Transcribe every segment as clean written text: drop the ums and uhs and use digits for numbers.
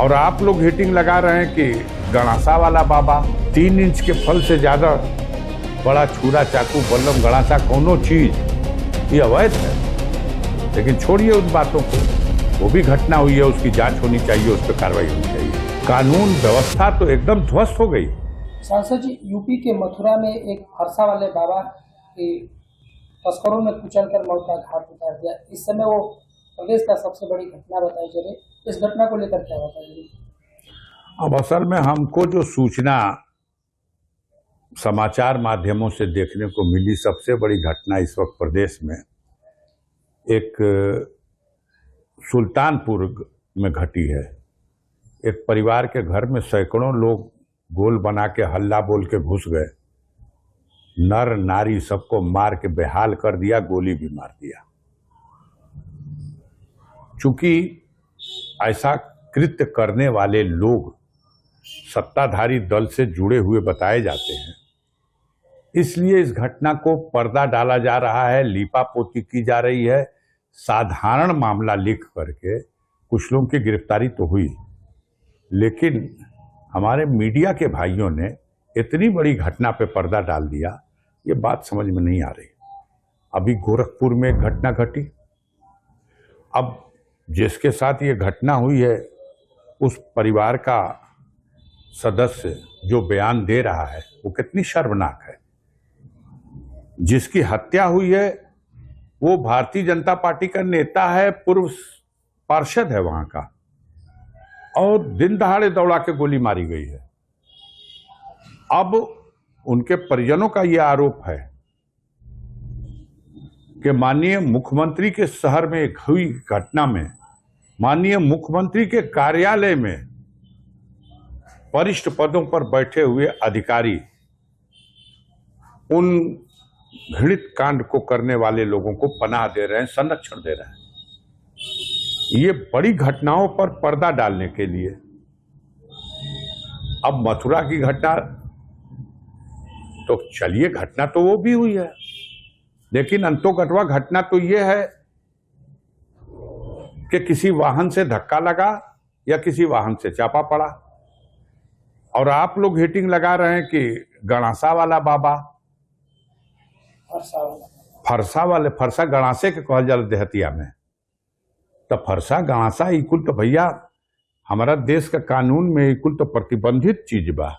और आप लोग हिटिंग लगा रहे हैं कि गणासा वाला बाबा 3 इंच के फल से ज्यादा बड़ा छुरा चाकू बल्लम गणासा कोनो चीज ये अवैध है। लेकिन छोड़िए उन बातों को, वो भी घटना हुई है, उसकी जांच होनी चाहिए, उस पर कार्रवाई होनी चाहिए। कानून व्यवस्था तो एकदम ध्वस्त हो गई। सांसद जी, यूपी के मथुरा में एक फरसा वाले बाबा की तस्करों ने कुचलकर मौत का घाट उतार दिया। इस समय वो प्रदेश का सबसे बड़ी घटना बताई जा रही। इस घटना को लेकर क्या बताइए? अब असल में हमको जो सूचना समाचार माध्यमों से देखने को मिली, सबसे बड़ी घटना इस वक्त प्रदेश में एक सुल्तानपुर में घटी है। एक परिवार के घर में सैकड़ों लोग गोल बना के हल्ला बोल के घुस गए, नर नारी सबको मार के बेहाल कर दिया, गोली भी मार दिया। चूंकि ऐसा कृत्य करने वाले लोग सत्ताधारी दल से जुड़े हुए बताए जाते हैं, इसलिए इस घटना को पर्दा डाला जा रहा है, लीपापोती की जा रही है। साधारण मामला लिख करके कुछ लोगों की गिरफ्तारी तो हुई, लेकिन हमारे मीडिया के भाइयों ने इतनी बड़ी घटना पे पर्दा डाल दिया, ये बात समझ में नहीं आ रही। अभी गोरखपुर में एक घटना घटी, अब जिसके साथ ये घटना हुई है उस परिवार का सदस्य जो बयान दे रहा है वो कितनी शर्मनाक है। जिसकी हत्या हुई है वो भारतीय जनता पार्टी का नेता है, पूर्व पार्षद है वहां का, और दिन दहाड़े दौड़ा के गोली मारी गई है। अब उनके परिजनों का यह आरोप है कि माननीय मुख्यमंत्री के शहर में एक हुई घटना में माननीय मुख्यमंत्री के कार्यालय में वरिष्ठ पदों पर बैठे हुए अधिकारी उन घृणित कांड को करने वाले लोगों को पनाह दे रहे हैं, संरक्षण दे रहे हैं। ये बड़ी घटनाओं पर पर्दा डालने के लिए अब मथुरा की घटना तो चलिए, घटना तो वो भी हुई है, लेकिन अंतोगत्वा घटना तो ये है कि किसी वाहन से धक्का लगा या किसी वाहन से चापा पड़ा। और आप लोग हिटिंग लगा रहे हैं कि गणासा वाला बाबा, फरसा गणासे के कहल जाला देहतिया में, तो फरसा गणासा इकुल तो भैया हमारा देश का कानून में इकुल तो प्रतिबंधित चीज बा।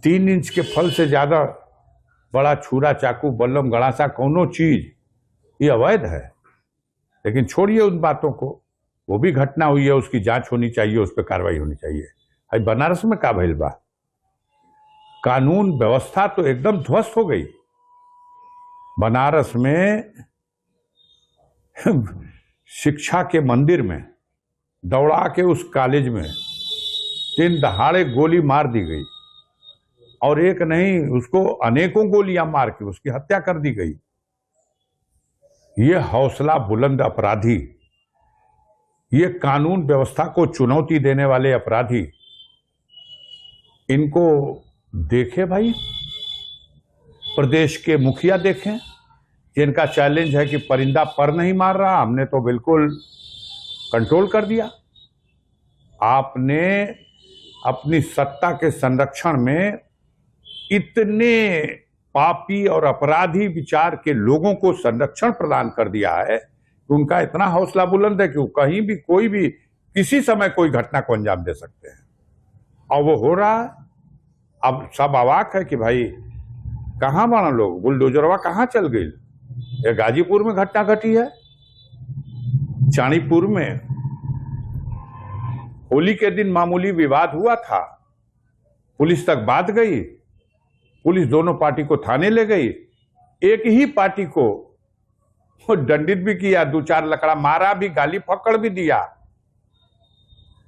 3 इंच के फल से ज्यादा बड़ा छुरा चाकू बल्लम गणासा कोनो चीज ये अवैध है। लेकिन छोड़िए उन बातों को, वो भी घटना हुई है, उसकी जांच होनी चाहिए, उस पर कार्रवाई होनी चाहिए। अभी बनारस में का भइल बा, कानून व्यवस्था तो एकदम ध्वस्त हो गई। बनारस में शिक्षा के मंदिर में दौड़ा के उस कॉलेज में दिन दहाड़े गोली मार दी गई, और एक नहीं उसको अनेकों गोलियां मार के उसकी हत्या कर दी गई। ये हौसला बुलंद अपराधी, ये कानून व्यवस्था को चुनौती देने वाले अपराधी, इनको देखे भाई, प्रदेश के मुखिया देखें, जिनका चैलेंज है कि परिंदा पर नहीं मार रहा, हमने तो बिल्कुल कंट्रोल कर दिया। आपने अपनी सत्ता के संरक्षण में इतने पापी और अपराधी विचार के लोगों को संरक्षण प्रदान कर दिया है कि उनका इतना हौसला बुलंद है कि वो कहीं भी कोई भी किसी समय कोई घटना को अंजाम दे सकते हैं, और वो हो रहा है। अब सब अवाक है कि भाई कहां बना लोग, बुलडोजरवा कहां चल गई। ये गाजीपुर में घटना घटी है, चाणीपुर में होली के दिन मामूली विवाद हुआ था, पुलिस तक बात गई, पुलिस दोनों पार्टी को थाने ले गई, एक ही पार्टी को वो दंडित भी किया, 2-4 लकड़ा मारा भी, गाली फक्कड़ भी दिया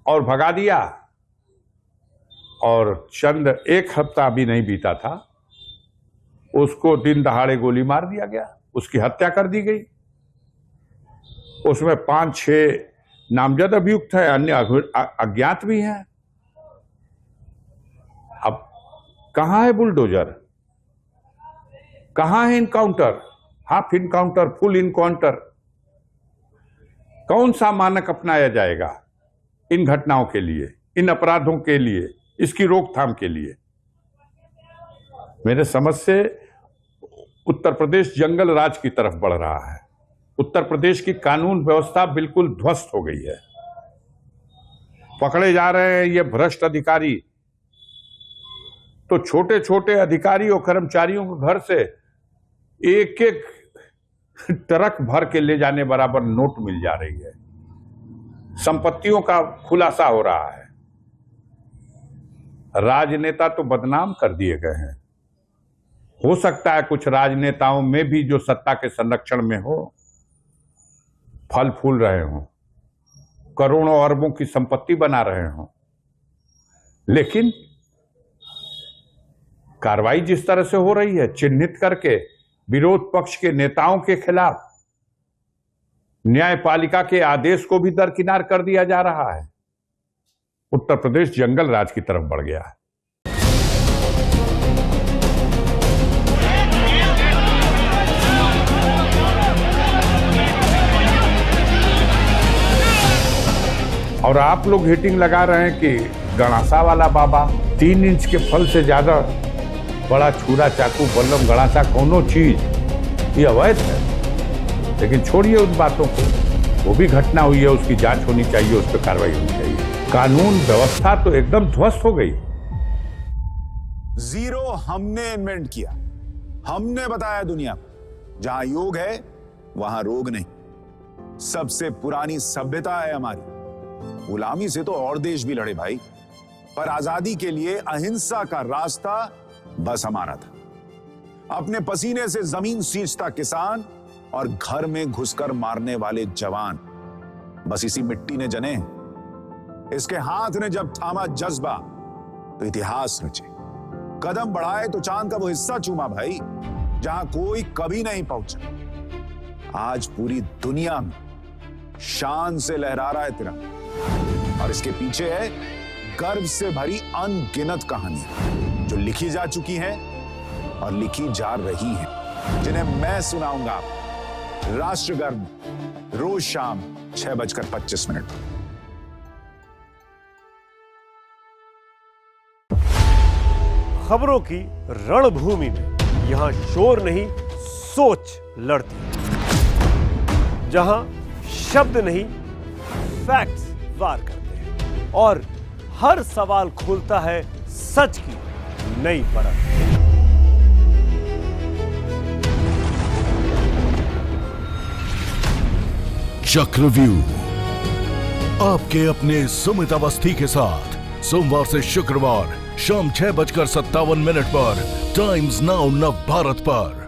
और भगा दिया। और चंद एक हफ्ता भी नहीं बीता था, उसको दिन दहाड़े गोली मार दिया गया, उसकी हत्या कर दी गई। उसमें 5-6 नामजद अभियुक्त हैं, अन्य अज्ञात भी हैं। अब कहां है बुलडोजर, कहां है encounter, half encounter, full encounter? कौन सा मानक अपनाया जाएगा? इन घटनाओं के लिए, इन अपराधों के लिए, इसकी रोकथाम के लिए। मेरे समझ से उत्तर प्रदेश जंगल राज की तरफ बढ़ रहा है। उत्तर प्रदेश की कानून व्यवस्था बिल्कुल ध्वस्त हो गई है। पकड़े जा रहे हैं ये भ्रष्ट अधिकारी, तो छोटे छोटे अधिकारी और कर्मचारियों के घर से एक एक ट्रक भर के ले जाने बराबर नोट मिल जा रही है। संपत्तियों का खुलासा हो रहा है। राजनेता तो बदनाम कर दिए गए हैं। हो सकता है कुछ राजनेताओं में भी जो सत्ता के संरक्षण में हो, फल फूल रहे हों, करोड़ों अरबों की संपत्ति बना रहे हों, लेकिन कार्रवाई जिस तरह से हो रही है, चिन्हित करके विरोध पक्ष के नेताओं के खिलाफ न्यायपालिका के आदेश को भी दरकिनार कर दिया जा रहा है। उत्तर प्रदेश जंगल राज की तरफ बढ़ गया है। और आप लोग हिटिंग लगा रहे हैं कि गणासा वाला बाबा 3 इंच के फल से ज्यादा बड़ा छुरा, चाकू, बल्लम, गणासा कोनो चीज ये अवैध है। लेकिन छोड़िए उन बातों को, वो भी घटना हुई है, उसकी जांच होनी चाहिए, उस पर कार्रवाई होनी चाहिए। कानून व्यवस्था तो एकदम ध्वस्त हो गई। जीरो हमने इन्वेंट किया, हमने बताया दुनिया को, जहां योग है वहां रोग नहीं। सबसे पुरानी सभ्यता है हमारी। गुलामी से तो और देश भी लड़े भाई, पर आजादी के लिए अहिंसा का रास्ता बस हमारा था। अपने पसीने से जमीन सींचता किसान और घर में घुसकर मारने वाले जवान, बस इसी मिट्टी ने जने। इसके हाथ ने जब थामा जज्बा तो इतिहास रचे। कदम बढ़ाए तो चांद का वो हिस्सा चूमा भाई, जहां कोई कभी नहीं पहुंचा। आज पूरी दुनिया में शान से लहरा रहा है तिरंगा, और इसके पीछे है गर्व से भरी अनगिनत कहानियां जो लिखी जा चुकी हैं और लिखी जा रही हैं, जिन्हें मैं सुनाऊंगा आपको राष्ट्रगर्व में रोज शाम 6:25 पर। खबरों की रणभूमि में यहां शोर नहीं, सोच लड़ती है। जहां शब्द नहीं, फैक्ट्स वार करते हैं, और हर सवाल खोलता है सच की नई परत। चक्रव्यूह आपके अपने सुमित अवस्थी के साथ सोमवार से शुक्रवार शाम 6:57 पर टाइम्स नाउ नव भारत पर।